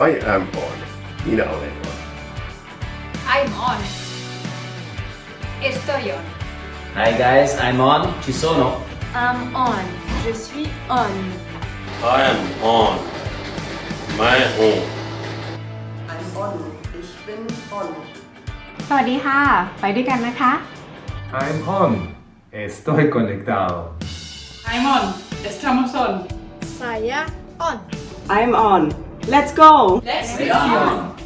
I am on. You know it. I'm on. Estoy on. Hi guys, I'm on. Ci sono. I'm on. Je suis on. I am on. My home. I'm on. Ich bin on. สวัสดีค่ะ ไปด้วยกันนะคะ I'm on. Estoy conectado. I'm on. Estamos on. Saya on. I'm on. Let's go. Let's be on.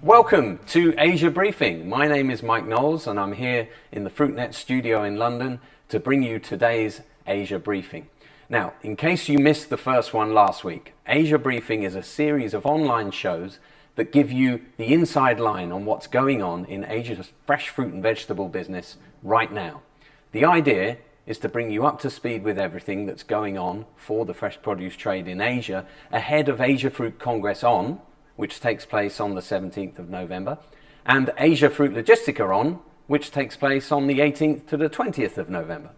Welcome to Asia Briefing. My name is Mike Knowles and I'm here in the Fruitnet studio in London to bring you today's Asia Briefing. Now, in case you missed the first one last week, Asia Briefing is a series of online shows that give you the inside line on what's going on in Asia's fresh fruit and vegetable business right now. The idea is to bring you up to speed with everything that's going on for the fresh produce trade in Asia ahead of Asia Fruit Congress On, which takes place on the 17th of November, and Asia Fruit Logistica On, which takes place on the 18th to the 20th of November.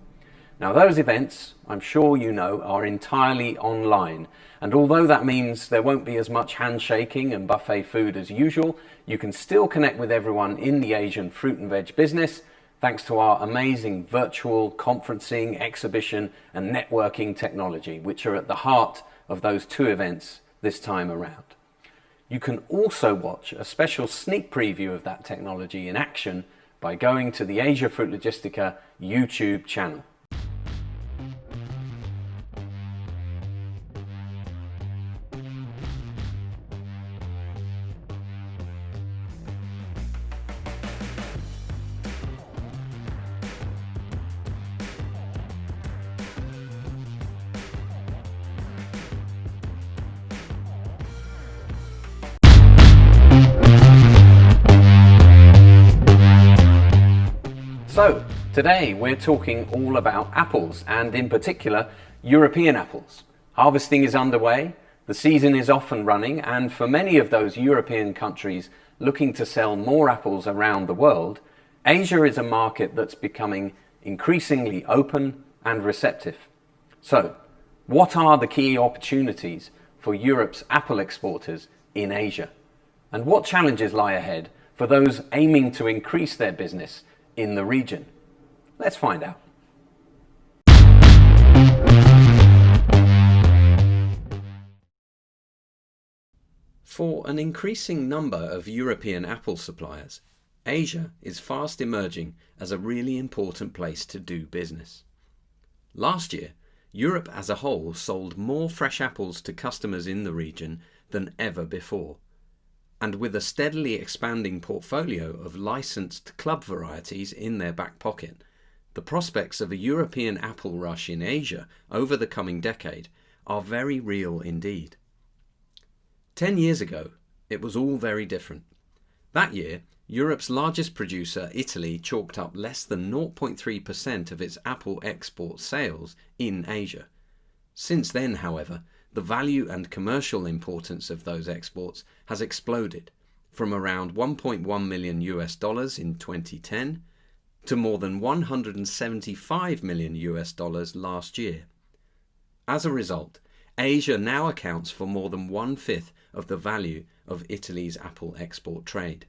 Now those events, I'm sure you know, are entirely online, and although that means there won't be as much handshaking and buffet food as usual, you can still connect with everyone in the Asian fruit and veg business thanks to our amazing virtual conferencing, exhibition and networking technology, which are at the heart of those two events this time around. You can also watch a special sneak preview of that technology in action by going to the Asia Fruit Logistica YouTube channel. So, today we're talking all about apples and in particular European apples. Harvesting is underway, the season is off and running, and for many of those European countries looking to sell more apples around the world, Asia is a market that's becoming increasingly open and receptive. So, what are the key opportunities for Europe's apple exporters in Asia? And what challenges lie ahead for those aiming to increase their business in the region? Let's find out. For an increasing number of European apple suppliers, Asia is fast emerging as a really important place to do business. Last year, Europe as a whole sold more fresh apples to customers in the region than ever before. And with a steadily expanding portfolio of licensed club varieties in their back pocket, the prospects of a European apple rush in Asia over the coming decade are very real indeed. 10 years ago, it was all very different. That year, Europe's largest producer, Italy, chalked up less than 0.3% of its apple export sales in Asia. Since then, however, the value and commercial importance of those exports has exploded from around $1.1 million in 2010 to more than $175 million last year. As a result, Asia now accounts for more than 1/5 of the value of Italy's apple export trade.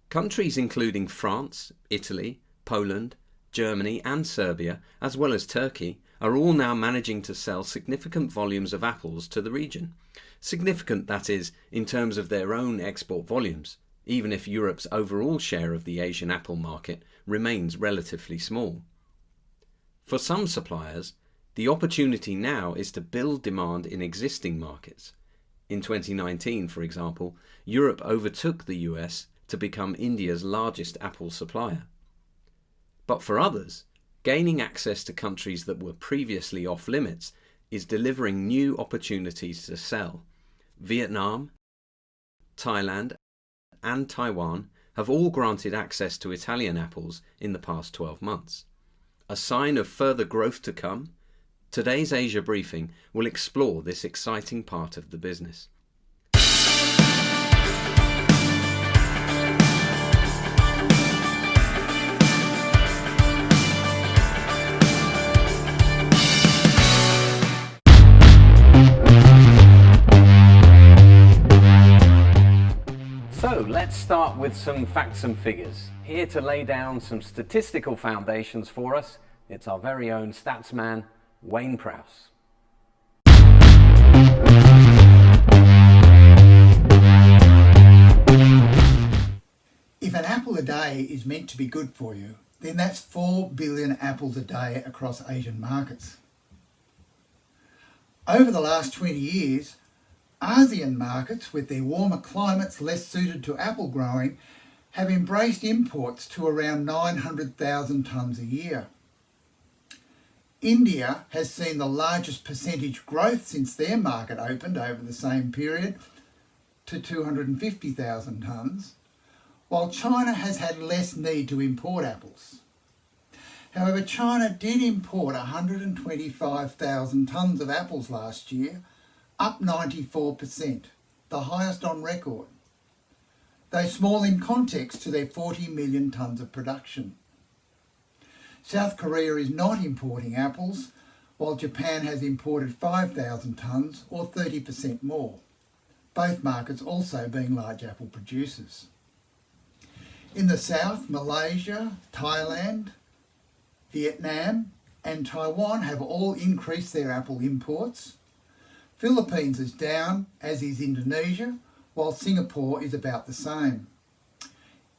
Countries including France, Italy, Poland, Germany and Serbia, as well as Turkey, are all now managing to sell significant volumes of apples to the region. Significant, that is, in terms of their own export volumes, even if Europe's overall share of the Asian apple market remains relatively small. For some suppliers, the opportunity now is to build demand in existing markets. In 2019, for example, Europe overtook the US to become India's largest apple supplier. But for others, gaining access to countries that were previously off limits is delivering new opportunities to sell. Vietnam, Thailand, and Taiwan have all granted access to Italian apples in the past 12 months. A sign of further growth to come, today's Asia briefing will explore this exciting part of the business. So let's start with some facts and figures. Here to lay down some statistical foundations for us, it's our very own statsman, Wayne Prowse. If an apple a day is meant to be good for you, then that's 4 billion apples a day across Asian markets. Over the last 20 years, ASEAN markets, with their warmer climates less suited to apple growing, have embraced imports to around 900,000 tonnes a year. India has seen the largest percentage growth since their market opened over the same period to 250,000 tonnes, while China has had less need to import apples. However, China did import 125,000 tonnes of apples last year, up 94%, the highest on record, though small in context to their 40 million tonnes of production. South Korea is not importing apples, while Japan has imported 5,000 tonnes, or 30% more, both markets also being large apple producers. In the south, Malaysia, Thailand, Vietnam and Taiwan have all increased their apple imports. Philippines is down, as is Indonesia, while Singapore is about the same.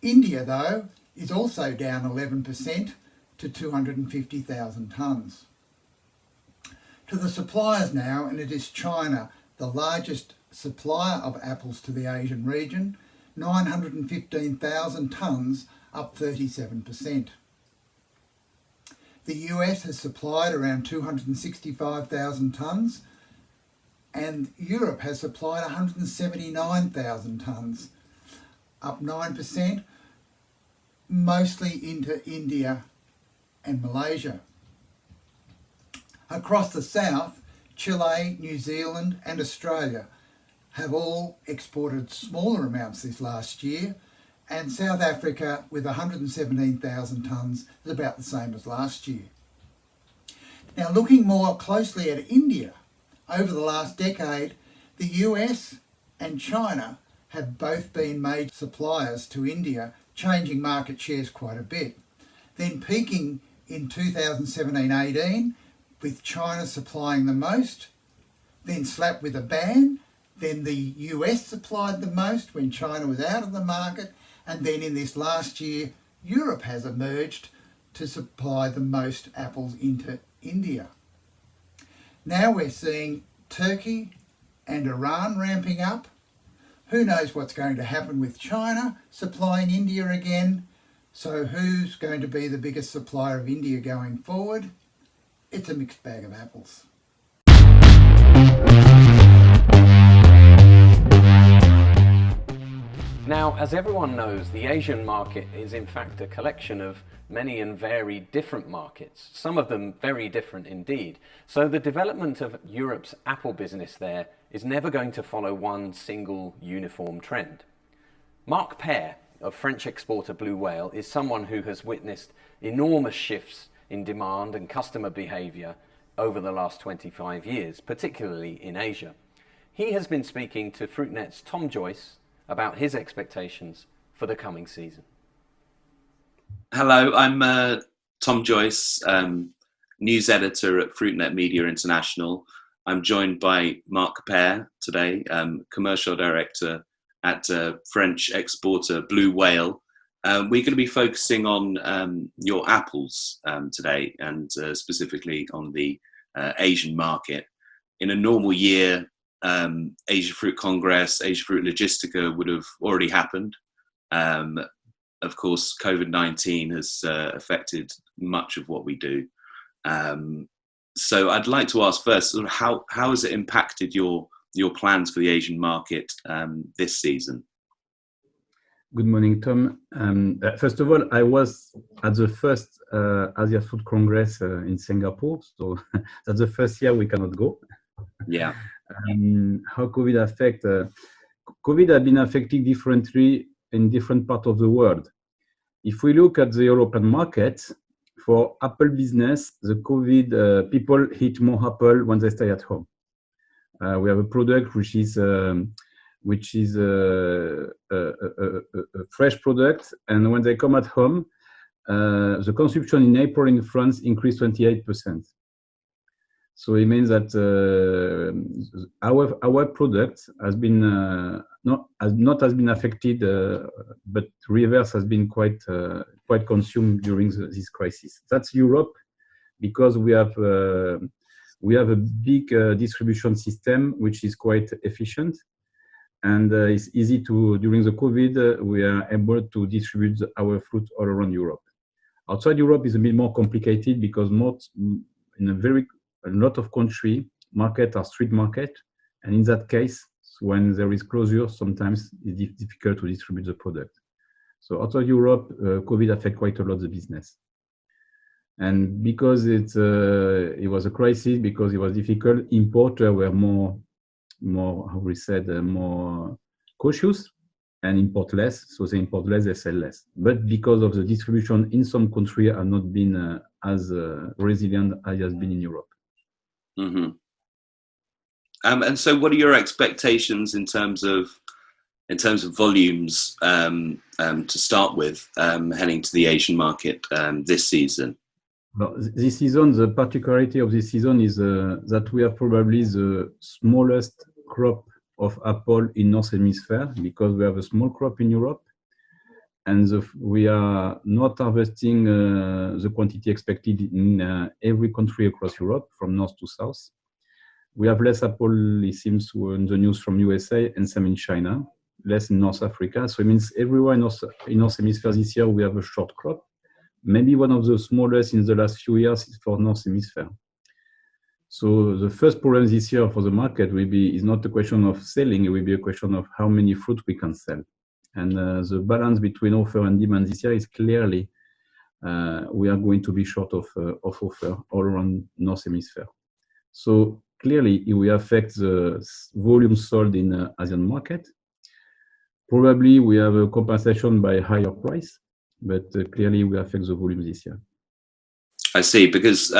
India, though, is also down 11% to 250,000 tonnes. To the suppliers now, and it is China, the largest supplier of apples to the Asian region, 915,000 tonnes, up 37%. The US has supplied around 265,000 tonnes, and Europe has supplied 179,000 tonnes, up 9%, mostly into India and Malaysia. Across the south, Chile, New Zealand and Australia have all exported smaller amounts this last year, and South Africa, with 117,000 tonnes, is about the same as last year. Now, looking more closely at India, over the last decade, the US and China have both been major suppliers to India, changing market shares quite a bit, then peaking in 2017-18 with China supplying the most, then slapped with a ban, then the US supplied the most when China was out of the market, and then in this last year, Europe has emerged to supply the most apples into India. Now we're seeing Turkey and Iran ramping up. Who knows what's going to happen with China supplying India again? So who's going to be the biggest supplier of India going forward? It's a mixed bag of apples. Now, as everyone knows, the Asian market is in fact a collection of many and varied different markets, some of them very different indeed. So the development of Europe's apple business there is never going to follow one single uniform trend. Marc Peres of French exporter Blue Whale is someone who has witnessed enormous shifts in demand and customer behaviour over the last 25 years, particularly in Asia. He has been speaking to Fruitnet's Tom Joyce about his expectations for the coming season. Hello, I'm Tom Joyce, news editor at Fruitnet Media International. I'm joined by Marc Peres today, commercial director at French exporter Blue Whale. We're going to be focusing on your apples today, and specifically on the Asian market. In a normal year, Asia Fruit Congress, Asia Fruit Logistica would have already happened. Of course, COVID-19 has affected much of what we do. So I'd like to ask first, sort of how has it impacted your plans for the Asian market this season? Good morning, Tom. First of all, I was at the first Asia Food Congress in Singapore, so that's the first year we cannot go. Yeah. How COVID affect? COVID has been affecting differently in different parts of the world. If we look at the European market, for Apple business, the COVID people eat more apple when they stay at home. We have a product which is a fresh product, and when they come at home, the consumption in April in France increased 28%. So it means that our product has been not been affected, but reverse has been quite consumed during this crisis. That's Europe, because we have a big distribution system which is quite efficient, and it's easy to, during the COVID, we are able to distribute our fruit all around Europe. Outside Europe is a bit more complicated, because a lot of country market are street market, and in that case, when there is closure, sometimes it's difficult to distribute the product. So outside Europe, COVID affect quite a lot the business, and because it was a crisis, because it was difficult, importers were more cautious and import less. So they import less, they sell less. But because of the distribution in some countries have not been as resilient as it has been in Europe. Mm-hmm. And so, what are your expectations in terms of volumes to start with, heading to the Asian market this season? Well, this season, the particularity of this season is that we have probably the smallest crop of apple in North Hemisphere, because we have a small crop in Europe, and we are not harvesting the quantity expected in every country across Europe, from north to south. We have less apple, it seems, in the news from USA, and some in China, less in North Africa. So it means everywhere in North Hemisphere this year we have a short crop. Maybe one of the smallest in the last few years is for North Hemisphere. So the first problem this year for the market is not a question of selling, it will be a question of how many fruit we can sell. And the balance between offer and demand this year is clearly we are going to be short of offer all around North Hemisphere. So clearly it will affect the volume sold in the Asian market. Probably we have a compensation by higher price, but clearly we affect the volume this year. I see, because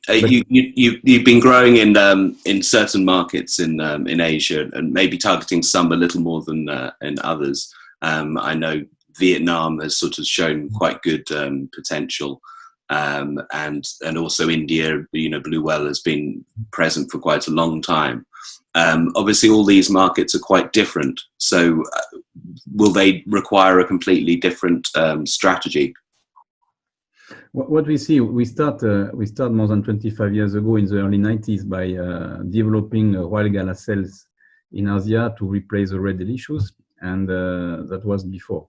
you've been growing in certain markets in Asia, and maybe targeting some a little more than in others. I know Vietnam has sort of shown quite good potential, and also India. Blue Whale has been present for quite a long time. Obviously, all these markets are quite different. So, will they require a completely different strategy? What we see, we start more than 25 years ago in the early 90s by developing Royal Gala cells in Asia to replace the Red Delicious, and that was before.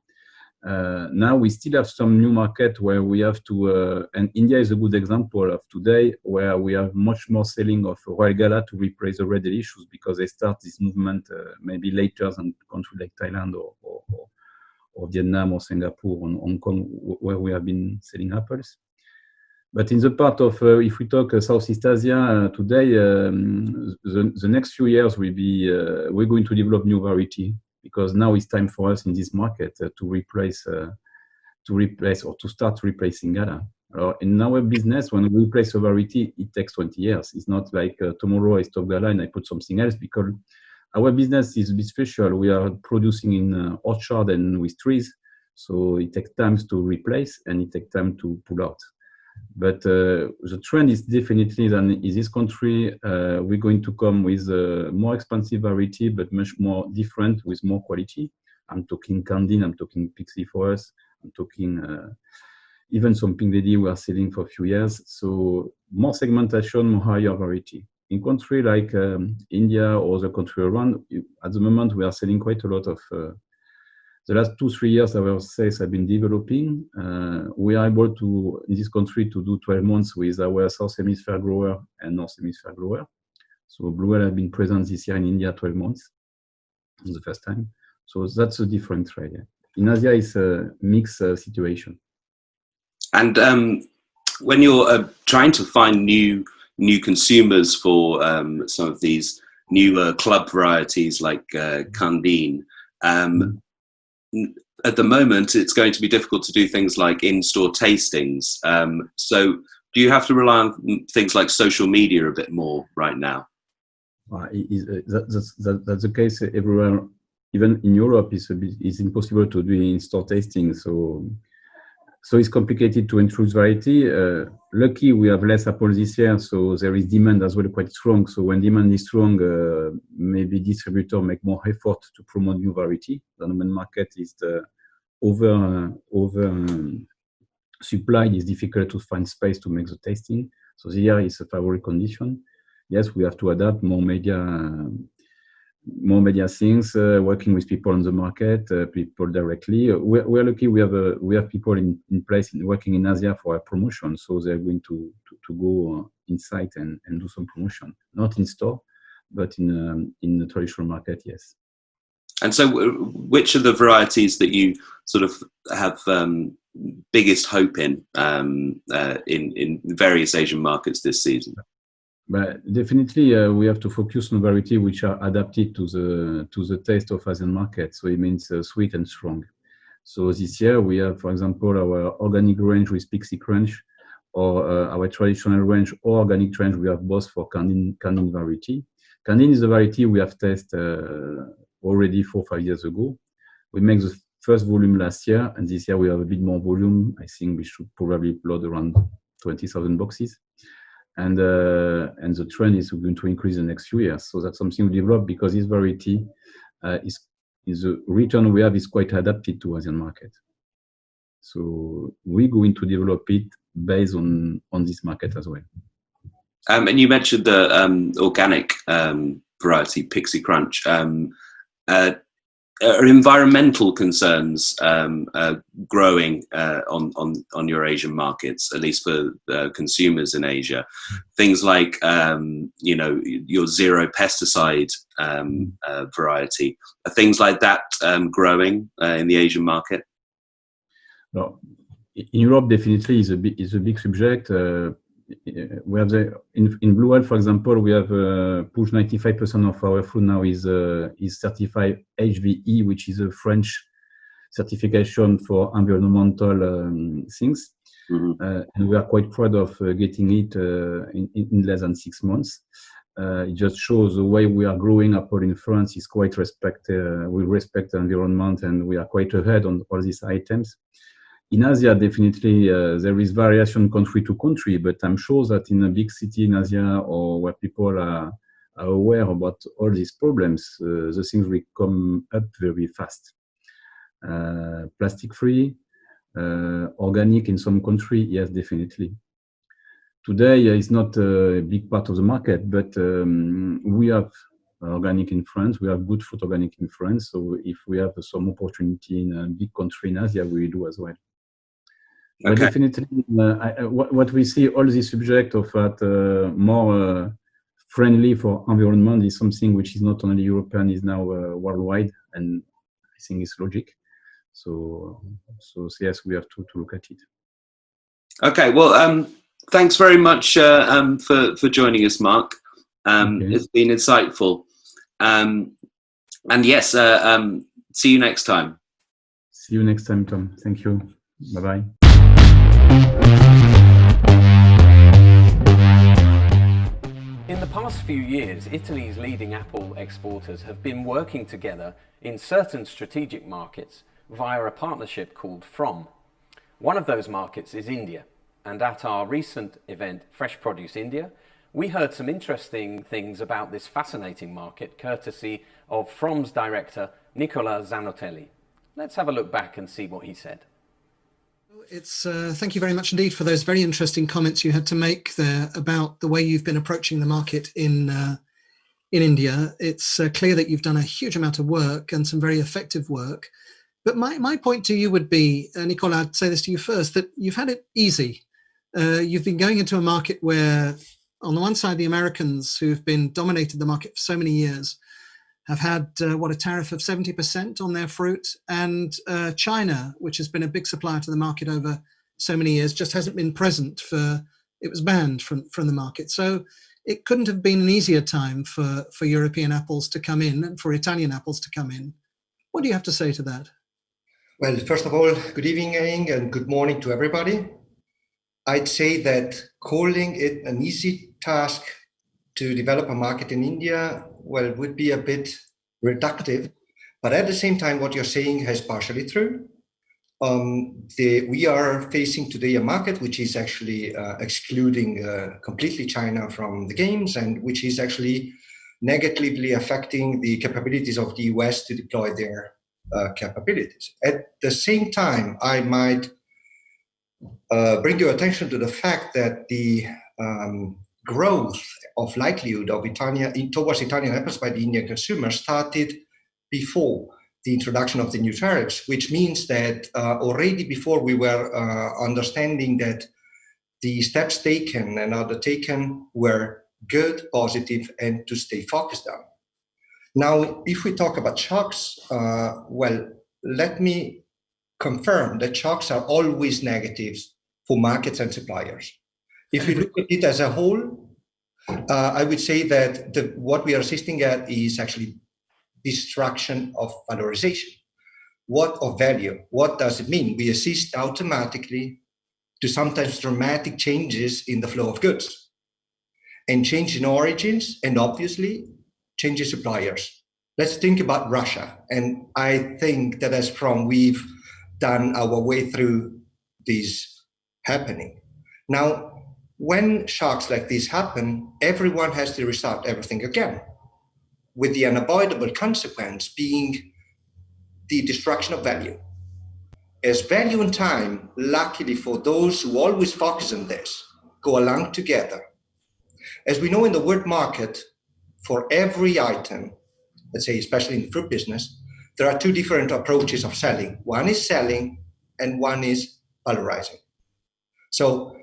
Now we still have some new market where we have to, and India is a good example of today, where we have much more selling of Royal Gala to replace the Red Delicious, because they start this movement maybe later than countries like Thailand or Vietnam or Singapore or Hong Kong, where we have been selling apples. But in the part of, if we talk Southeast Asia today, the next few years will be, we're going to develop new variety, because now it's time for us in this market to replace or to start replacing Gala. In our business, when we replace a variety, it takes 20 years. It's not like tomorrow I stop Gala and I put something else, because our business is a bit special. We are producing in orchard and with trees, so it takes time to replace and it takes time to pull out. But the trend is definitely that in this country, we're going to come with more expensive variety, but much more different with more quality. I'm talking Candine, I'm talking Pixie Forest, I'm talking even some Pink Lady we are selling for a few years. So more segmentation, more higher variety. In country like India or other country around, at the moment we are selling quite a lot of the last 2-3 years, our sales have been developing. We are able to, in this country, to do 12 months with our South Hemisphere grower and North Hemisphere grower. So Blue Whale has been present this year in India 12 months, for the first time. So that's a different trade. Yeah. In Asia, it's a mixed situation. And when you're trying to find new consumers for some of these newer club varieties like Candine, at the moment, it's going to be difficult to do things like in-store tastings. So do you have to rely on things like social media a bit more right now? That's the case everywhere. Even in Europe, it's impossible to do in-store tasting. So it's complicated to introduce variety. Lucky we have less apple this year, so there is demand as well quite strong. So when demand is strong, maybe distributor make more effort to promote new variety. The main market is the over supplied. It's difficult to find space to make the tasting. So the year is a favorable condition. Yes, we have to adapt more media things, working with people on the market, people directly. We're lucky we have people in place working in Asia for our promotion, so they're going to go inside and do some promotion, not in store, but in the traditional market, yes. And so which are the varieties that you sort of have biggest hope in various Asian markets this season? But definitely, we have to focus on variety which are adapted to the taste of Asian market. So it means sweet and strong. So this year we have, for example, our organic range with Pixie Crunch, or our traditional range or organic range. We have both for Candine variety. Candine is a variety we have tested already 4-5 years ago. We make the first volume last year, and this year we have a bit more volume. I think we should probably load around 20,000 boxes. And the trend is going to increase in the next few years. So that's something we develop because this variety is the return we have is quite adapted to Asian market. So we're going to develop it based on this market as well. And you mentioned the organic variety Pixie Crunch. Are environmental concerns growing on your Asian markets, at least for consumers in Asia? Things like your zero pesticide variety, are things like that growing in the Asian market? No, in Europe definitely is a big subject. We have in Blue Whale, for example, we have pushed 95% of our fruit now is certified HVE, which is a French certification for environmental things. Mm-hmm. And we are quite proud of getting it in less than 6 months. It just shows the way we are growing apple in France is quite we respect the environment, and we are quite ahead on all these items. In Asia, definitely, there is variation country to country, but I'm sure that in a big city in Asia or where people are aware about all these problems, the things will come up very fast. Plastic-free, organic in some country, yes, definitely. Today, it's not a big part of the market, but we have organic in France. We have good fruit organic in France. So if we have some opportunity in a big country in Asia, we do as well. But okay. Definitely, what we see, all the subject of that more friendly for environment is something which is not only European, is now worldwide, and I think it's logic. So yes, we have to look at it. Okay, well, thanks very much for joining us, Marc. Okay. It's been insightful. And yes, see you next time. See you next time, Tom. Thank you. Bye-bye. In the past few years, Italy's leading apple exporters have been working together in certain strategic markets via a partnership called FROM. One of those markets is India, and at our recent event, Fresh Produce India, we heard some interesting things about this fascinating market, courtesy of From's director, Nicola Zanotelli. Let's have a look back and see what he said. It's thank you very much indeed for those very interesting comments you had to make there about the way you've been approaching the market in India. It's clear that you've done a huge amount of work and some very effective work. But my point to you would be, Nicola, I'd say this to you first, that you've had it easy. You've been going into a market where, on the one side, the Americans, who've been dominated the market for so many years, have had a tariff of 70% on their fruit, and China, which has been a big supplier to the market over so many years, just hasn't been present. It was banned from the market. So it couldn't have been an easier time for European apples to come in and for Italian apples to come in. What do you have to say to that? Well, first of all, good evening and good morning to everybody. I'd say that calling it an easy task to develop a market in India, well, would be a bit reductive, but at the same time, what you're saying is partially true. We are facing today a market which is actually excluding completely China from the games, and which is actually negatively affecting the capabilities of the US to deploy their capabilities. At the same time, I might bring your attention to the fact that the growth of likelihood of towards Italian apples by the Indian consumer started before the introduction of the new tariffs, which means that already before we were understanding that the steps taken and undertaken were good, positive, and to stay focused on. Now, if we talk about shocks, well, let me confirm that shocks are always negatives for markets and suppliers. If you look at it as a whole, I would say that what we are assisting at is actually destruction of valorization. What of value? What does it mean? We assist automatically to sometimes dramatic changes in the flow of goods, and change in origins, and obviously change in suppliers. Let's think about Russia. And I think that we've done our way through this happening. Now, when shocks like this happen, everyone has to restart everything again, with the unavoidable consequence being the destruction of value. As value and time, luckily for those who always focus on this, go along together. As we know in the world market, for every item, let's say especially in the fruit business, there are two different approaches of selling. One is selling and one is valorizing. So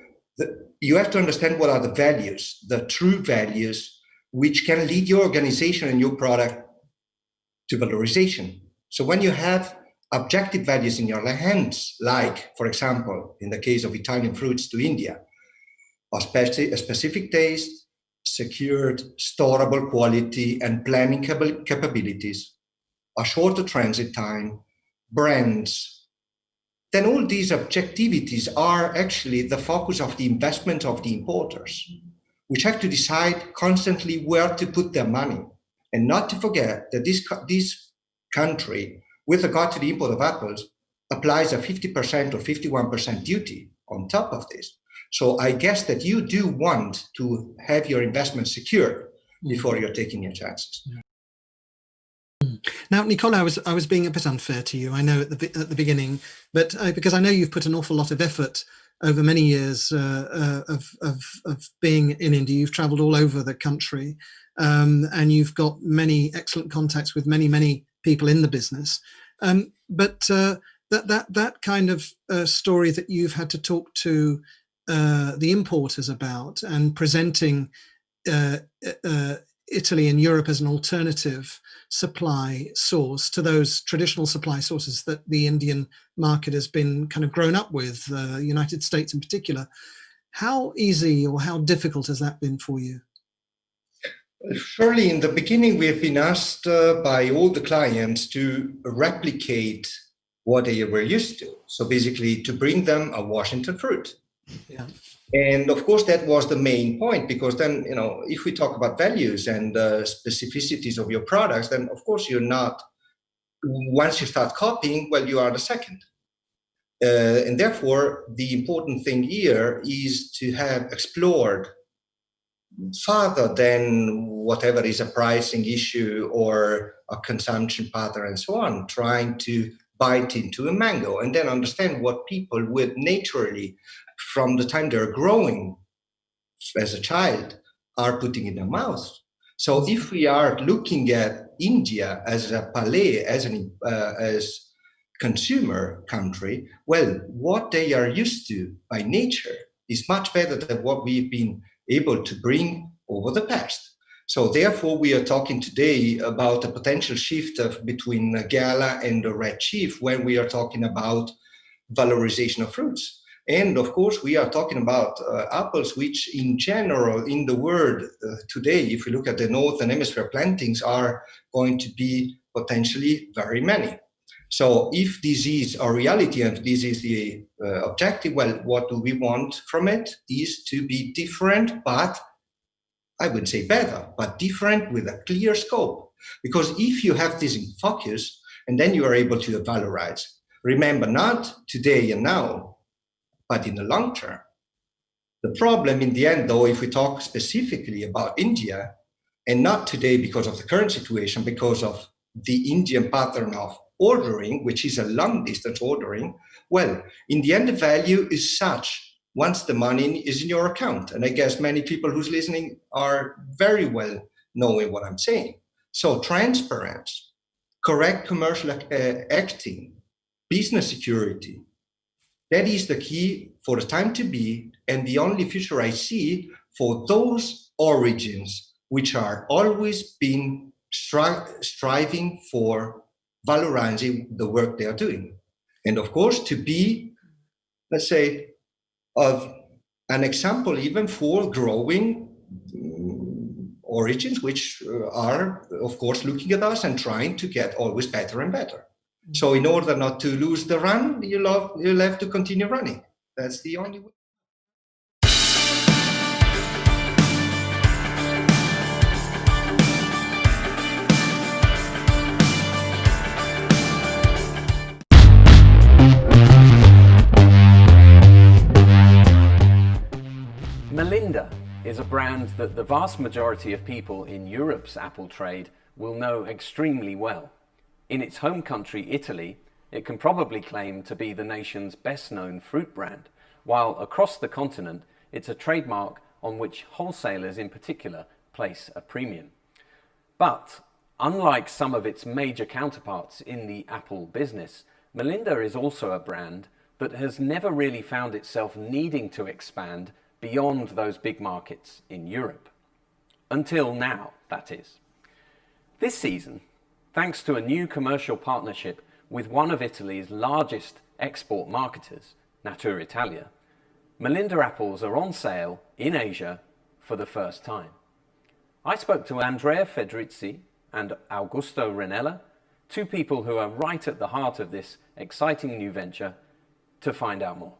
you have to understand what are the values, the true values, which can lead your organization and your product to valorization. So when you have objective values in your hands, like, for example, in the case of Italian fruits to India, a specific taste, secured, storable quality, and planning capabilities, a shorter transit time, brands, then all these objectivities are actually the focus of the investment of the importers, which have to decide constantly where to put their money. And not to forget that this country, with regard to the import of apples, applies a 50% or 51% duty on top of this. So I guess that you do want to have your investment secured before you're taking your chances. Now, Nicola, I was being a bit unfair to you, I know at the beginning, but because I know you've put an awful lot of effort over many years of being in India. You've traveled all over the country, and you've got many excellent contacts with many people in the business. But that kind of story that you've had to talk to the importers about, and presenting Italy and Europe as an alternative supply source to those traditional supply sources that the Indian market has been kind of grown up with, the United States in particular. How easy or how difficult has that been for you? Surely in the beginning, we have been asked by all the clients to replicate what they were used to. So basically to bring them a Washington fruit. Yeah. And of course, that was the main point, because then, if we talk about values and specificities of your products, then of course you're not, once you start copying, well, you are the second. And therefore, the important thing here is to have explored further than whatever is a pricing issue or a consumption pattern and so on, trying to bite into a mango and then understand what people would naturally, from the time they're growing as a child, are putting in their mouth. So if we are looking at India as a palais, as consumer country, well, what they are used to by nature is much better than what we've been able to bring over the past. So therefore, we are talking today about a potential shift between Gala and the Red Chief when we are talking about valorization of fruits. And of course, we are talking about apples, which in general, in the world today, if we look at the Northern Hemisphere plantings, are going to be potentially very many. So if this is our reality and this is the objective, well, what do we want from it is to be different, but I would say better, but different with a clear scope. Because if you have this in focus, and then you are able to valorize, remember, not today and now, but in the long term. The problem in the end, though, if we talk specifically about India, and not today because of the current situation, because of the Indian pattern of ordering, which is a long distance ordering, well, in the end, the value is such once the money is in your account. And I guess many people who's listening are very well knowing what I'm saying. So transparency, correct commercial acting, business security, that is the key for the time to be, and the only future I see for those origins which are always been striving for valorizing the work they are doing. And of course, to be, let's say, of an example even for growing origins, which are, of course, looking at us and trying to get always better and better. So in order not to lose the run, you'll have to continue running. That's the only way. Melinda is a brand that the vast majority of people in Europe's apple trade will know extremely well. In its home country, Italy, it can probably claim to be the nation's best-known fruit brand, while across the continent, it's a trademark on which wholesalers in particular place a premium. But unlike some of its major counterparts in the apple business, Melinda is also a brand that has never really found itself needing to expand beyond those big markets in Europe. Until now, that is. This season, thanks to a new commercial partnership with one of Italy's largest export marketers, Naturitalia, Melinda apples are on sale in Asia for the first time. I spoke to Andrea Fedrizzi and Augusto Renella, two people who are right at the heart of this exciting new venture, to find out more.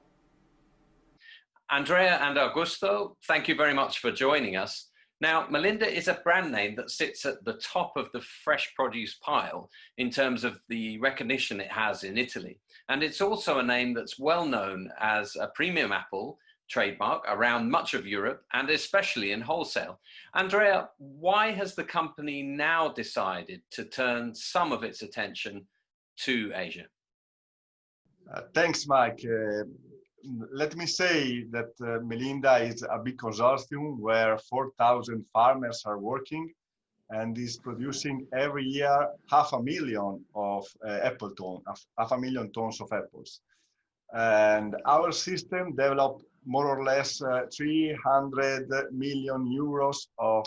Andrea and Augusto, thank you very much for joining us. Now, Melinda is a brand name that sits at the top of the fresh produce pile in terms of the recognition it has in Italy. And it's also a name that's well known as a premium apple trademark around much of Europe and especially in wholesale. Andrea, why has the company now decided to turn some of its attention to Asia? Thanks, Mike. Let me say that Melinda is a big consortium where 4,000 farmers are working and is producing every year 500,000 of half a million tons of apples. And our system developed more or less 300 million euros of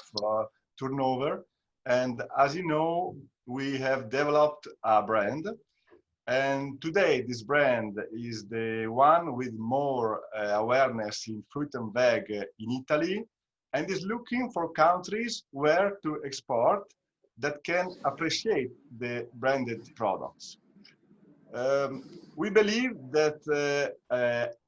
turnover. And as you know, we have developed a brand. And today, this brand is the one with more awareness in fruit and veg in Italy, and is looking for countries where to export that can appreciate the branded products. We believe that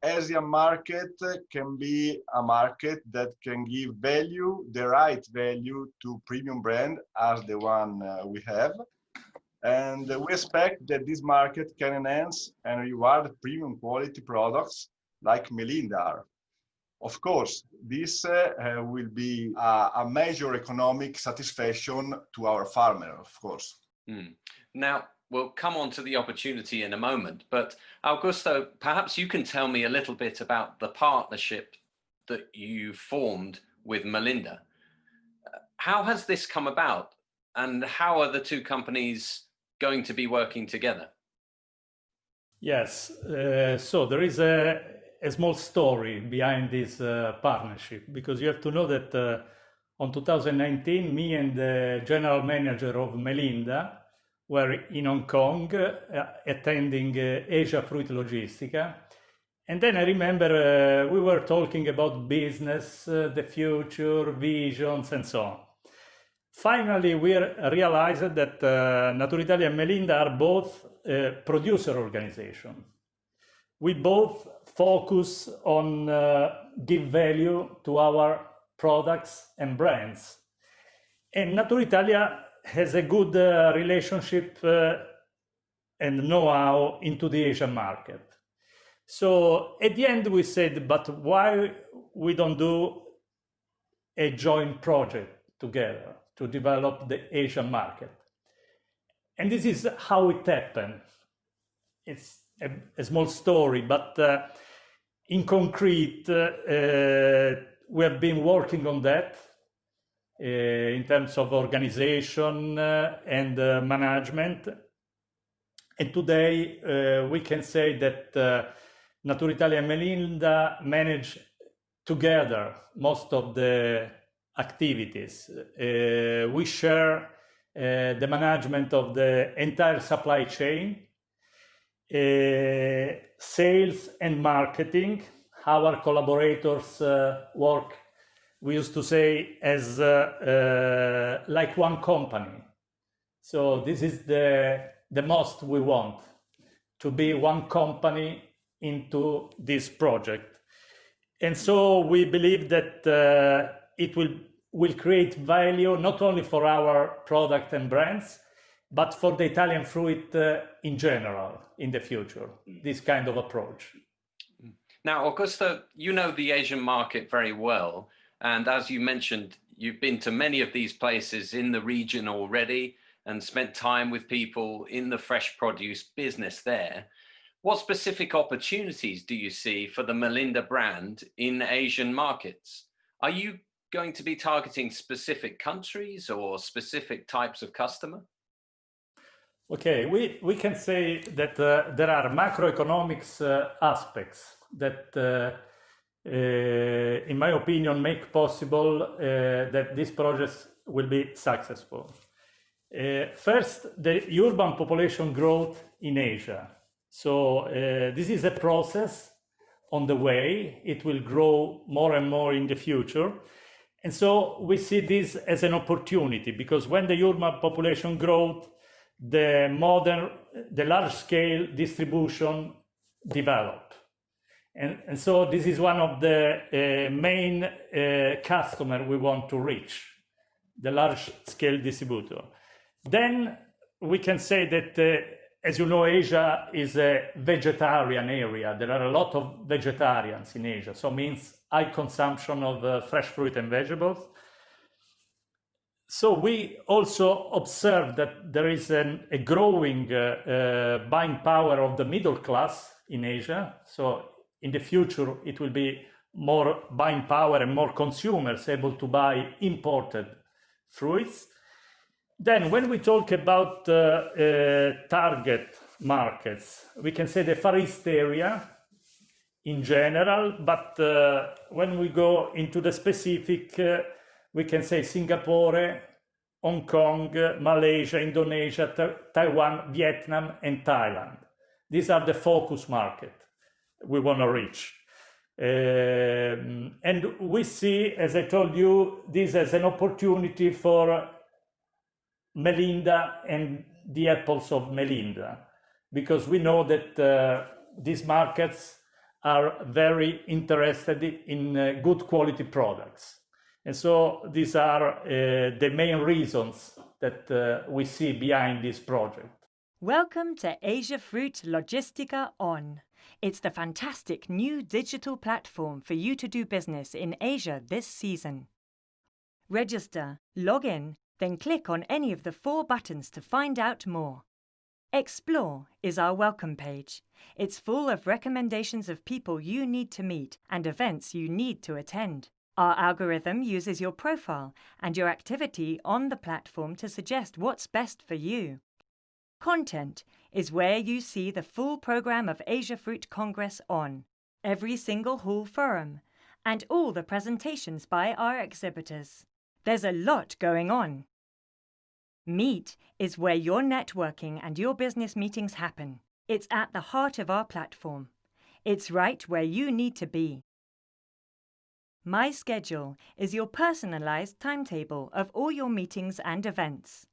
Asian market can be a market that can give value, the right value to premium brand as the one we have. And we expect that this market can enhance and reward premium quality products like Melinda. Of course, this will be a major economic satisfaction to our farmer, of course. Now, we'll come on to the opportunity in a moment, but Augusto, perhaps you can tell me a little bit about the partnership that you formed with Melinda. How has this come about, and how are the two companies going to be working together? Yes, so there is a small story behind this partnership, because you have to know that on 2019, me and the general manager of Melinda were in Hong Kong attending Asia Fruit Logistica. And then I remember we were talking about business, the future, visions, and so on. Finally, we realized that Naturitalia and Melinda are both producer organizations. We both focus on give value to our products and brands. And Naturitalia has a good relationship and know-how into the Asian market. So at the end we said, but why we don't do a joint project together to develop the Asian market? And this is how it happened. It's a small story, but in concrete, we have been working on that in terms of organization and management. And today we can say that Naturitalia and Melinda manage together most of the activities. We share the management of the entire supply chain, sales and marketing. Our collaborators work, we used to say, as like one company. So this is the most we want, to be one company into this project. And so we believe that it will create value not only for our product and brands, but for the Italian fruit in general in the future, this kind of approach. Now, Augusto, you know the Asian market very well. And as you mentioned, you've been to many of these places in the region already and spent time with people in the fresh produce business there. What specific opportunities do you see for the Melinda brand in Asian markets? Are you going to be targeting specific countries or specific types of customer? Okay, we can say that there are macroeconomics aspects that, in my opinion, make possible that these projects will be successful. First, the urban population growth in Asia. So this is a process on the way. It will grow more and more in the future. And so we see this as an opportunity, because when the urban population grows, the large-scale distribution develop. And so this is one of the main customers we want to reach, the large-scale distributor. Then we can say that, as you know, Asia is a vegetarian area. There are a lot of vegetarians in Asia, so it means high consumption of fresh fruit and vegetables. So we also observe that there is a growing buying power of the middle class in Asia. So in the future, it will be more buying power and more consumers able to buy imported fruits. Then when we talk about target markets, we can say the Far East area in general, but when we go into the specific, we can say Singapore, Hong Kong, Malaysia, Indonesia, Taiwan, Vietnam, and Thailand. These are the focus market we want to reach. And we see, as I told you, this as an opportunity for Melinda and the apples of Melinda, because we know that these markets are very interested in good quality products. And so these are the main reasons that we see behind this project. Welcome to Asia Fruit LOGISTICA On. It's the fantastic new digital platform for you to do business in Asia this season. Register, log in, then click on any of the 4 buttons to find out more. Explore is our welcome page. It's full of recommendations of people you need to meet and events you need to attend. Our algorithm uses your profile and your activity on the platform to suggest what's best for you. Content is where you see the full program of Asia Fruit Congress On, every single hall forum, and all the presentations by our exhibitors. There's a lot going on. Meet is where your networking and your business meetings happen. It's at the heart of our platform. It's right where you need to be. My Schedule is your personalized timetable of all your meetings and events.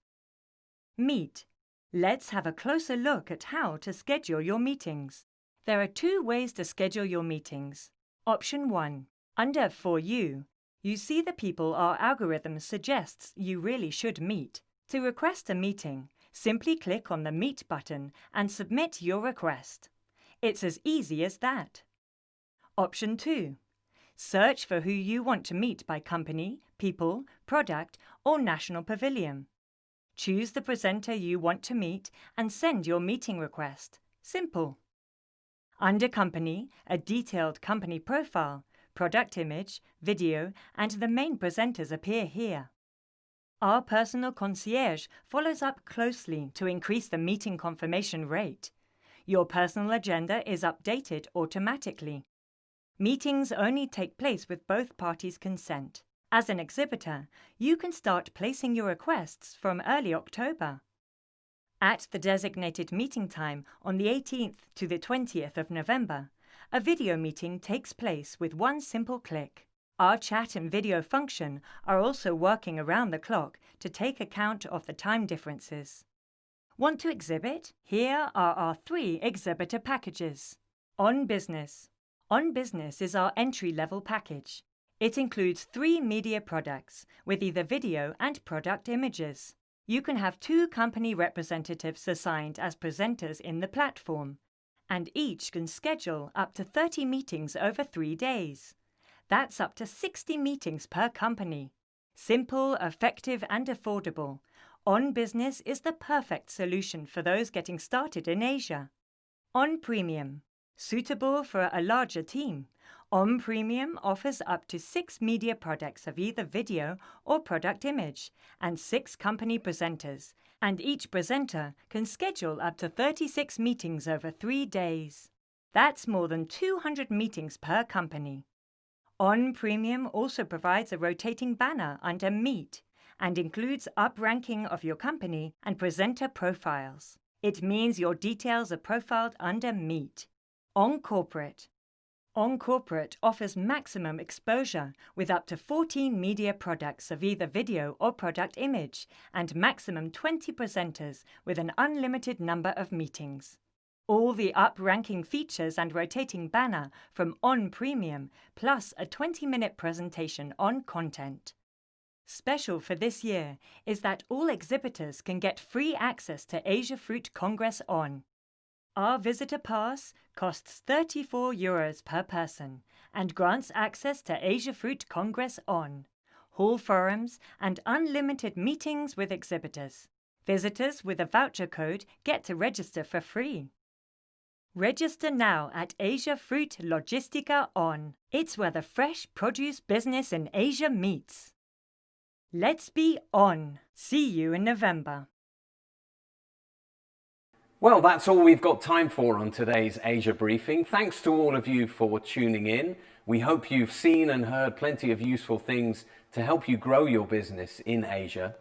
Meet. Let's have a closer look at how to schedule your meetings. There are 2 ways to schedule your meetings. Option 1. Under For You, you see the people our algorithm suggests you really should meet. To request a meeting, simply click on the Meet button and submit your request. It's as easy as that. Option 2. Search for who you want to meet by company, people, product, or national pavilion. Choose the presenter you want to meet and send your meeting request. Simple. Under Company, a detailed company profile, product image, video, and the main presenters appear here. Our personal concierge follows up closely to increase the meeting confirmation rate. Your personal agenda is updated automatically. Meetings only take place with both parties' consent. As an exhibitor, you can start placing your requests from early October. At the designated meeting time on the 18th to the 20th of November, a video meeting takes place with one simple click. Our chat and video function are also working around the clock to take account of the time differences. Want to exhibit? Here are our 3 exhibitor packages. On Business. On Business is our entry-level package. It includes 3 media products with either video and product images. You can have 2 company representatives assigned as presenters in the platform, and each can schedule up to 30 meetings over 3 days. That's up to 60 meetings per company. Simple, effective, and affordable. On Business is the perfect solution for those getting started in Asia. On Premium. Suitable for a larger team. On Premium offers up to 6 media products of either video or product image and 6 company presenters, and each presenter can schedule up to 36 meetings over 3 days. That's more than 200 meetings per company. On Premium also provides a rotating banner under Meet and includes up-ranking of your company and presenter profiles. It means your details are profiled under Meet. On Corporate. On Corporate offers maximum exposure with up to 14 media products of either video or product image and maximum 20 presenters with an unlimited number of meetings. All the up-ranking features and rotating banner from On Premium, plus a 20-minute presentation on content. Special for this year is that all exhibitors can get free access to Asia Fruit Congress On. Our visitor pass costs €34 per person and grants access to Asia Fruit Congress On, hall forums, and unlimited meetings with exhibitors. Visitors with a voucher code get to register for free. Register now at Asia Fruit LOGISTICA On. It's where the fresh produce business in Asia meets. Let's be on. See you in November. Well, that's all we've got time for on today's Asia Briefing. Thanks to all of you for tuning in. We hope you've seen and heard plenty of useful things to help you grow your business in Asia.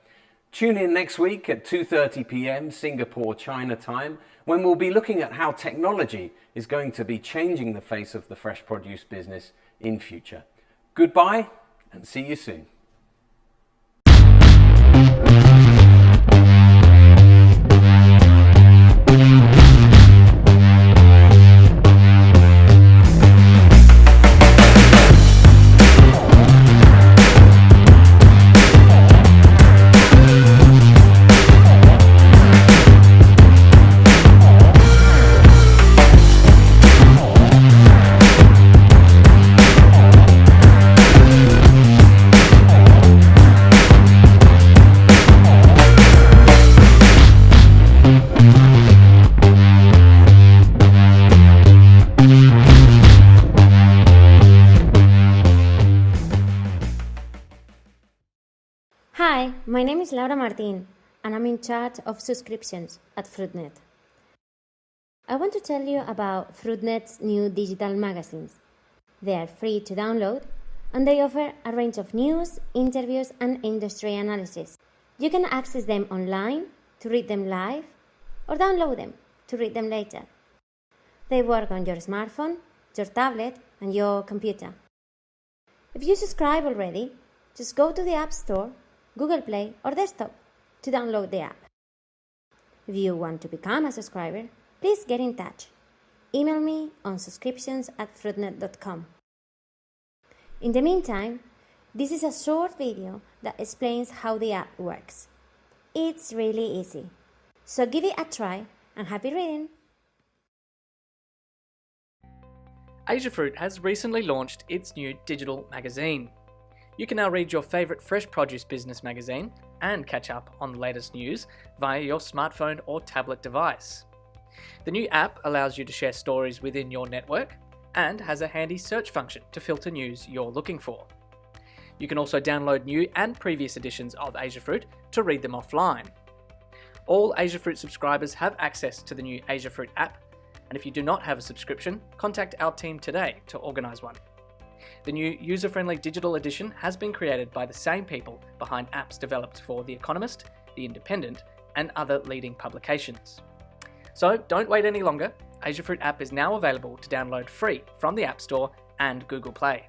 Tune in next week at 2:30 p.m. Singapore China time, when we'll be looking at how technology is going to be changing the face of the fresh produce business in future. Goodbye and see you soon. Hi, my name is Laura Martin, and I'm in charge of subscriptions at Fruitnet. I want to tell you about Fruitnet's new digital magazines. They are free to download, and they offer a range of news, interviews, and industry analysis. You can access them online to read them live, or download them to read them later. They work on your smartphone, your tablet, and your computer. If you subscribe already, just go to the App Store, Google Play, or desktop to download the app. If you want to become a subscriber, please get in touch. Email me on subscriptions@fruitnet.com. In the meantime, this is a short video that explains how the app works. It's really easy. So give it a try and happy reading! Asia Fruit has recently launched its new digital magazine. You can now read your favourite fresh produce business magazine and catch up on the latest news via your smartphone or tablet device. The new app allows you to share stories within your network and has a handy search function to filter news you're looking for. You can also download new and previous editions of Asia Fruit to read them offline. All Asia Fruit subscribers have access to the new Asia Fruit app, and if you do not have a subscription, contact our team today to organise one. The new user-friendly digital edition has been created by the same people behind apps developed for The Economist, The Independent, and other leading publications. So don't wait any longer. Asia Fruit app is now available to download free from the App Store and Google Play.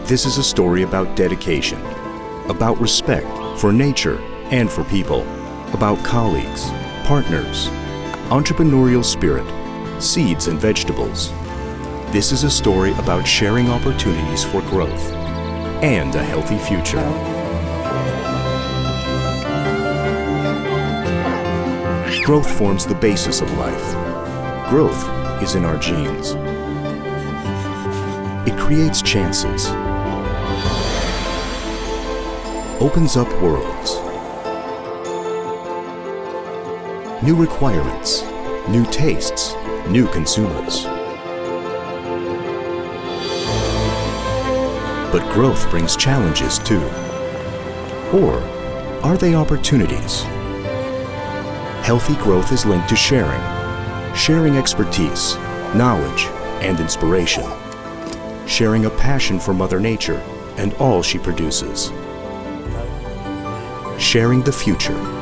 This is a story about dedication, about respect for nature and for people, about colleagues, partners, entrepreneurial spirit, seeds and vegetables. This is a story about sharing opportunities for growth and a healthy future. Growth forms the basis of life. Growth is in our genes. It creates chances, opens up worlds, new requirements, new tastes, new consumers. But growth brings challenges too. Or are they opportunities? Healthy growth is linked to sharing expertise, knowledge, and inspiration, sharing a passion for Mother Nature and all she produces, sharing the future.